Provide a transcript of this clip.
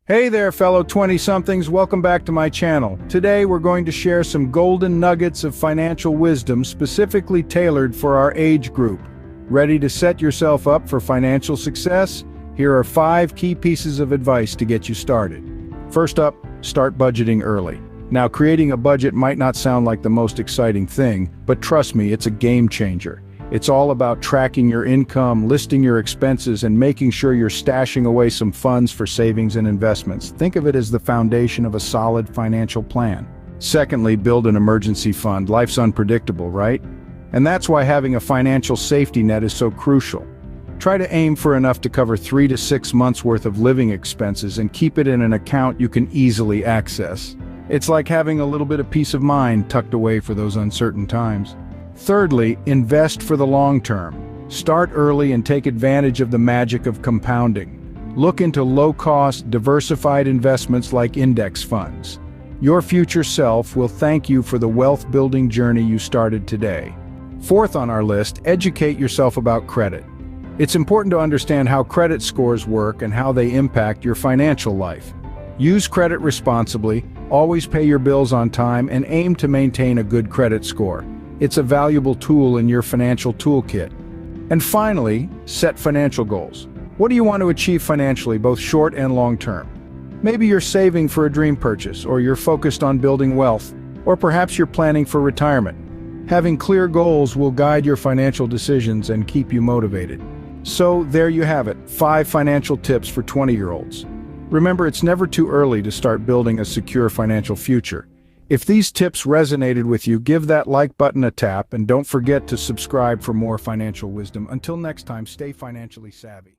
Hey there, fellow 20-somethings, welcome back to my channel. Today we're going to share some golden nuggets of financial wisdom specifically tailored for our age group. Ready to set yourself up for financial success? Here are 5 key pieces of advice to get you started. First up, start budgeting early. Now, creating a budget might not sound like the most exciting thing, but trust me, it's a game changer. It's all about tracking your income, listing your expenses, and making sure you're stashing away some funds for savings and investments. Think of it as the foundation of a solid financial plan. Secondly, build an emergency fund. Life's unpredictable, right? And that's why having a financial safety net is so crucial. Try to aim for enough to cover 3 to 6 months worth of living expenses and keep it in an account you can easily access. It's like having a little bit of peace of mind tucked away for those uncertain times. Thirdly, invest for the long term. Start early and take advantage of the magic of compounding. Look into low-cost, diversified investments like index funds. Your future self will thank you for the wealth-building journey you started today. Fourth on our list, educate yourself about credit. It's important to understand how credit scores work and how they impact your financial life. Use credit responsibly, always pay your bills on time, and aim to maintain a good credit score. It's a valuable tool in your financial toolkit. And finally, set financial goals. What do you want to achieve financially, both short and long term? Maybe you're saving for a dream purchase, or you're focused on building wealth, or perhaps you're planning for retirement. Having clear goals will guide your financial decisions and keep you motivated. So there you have it, 5 financial tips for 20-year-olds. Remember, it's never too early to start building a secure financial future. If these tips resonated with you, give that like button a tap and don't forget to subscribe for more financial wisdom. Until next time, stay financially savvy.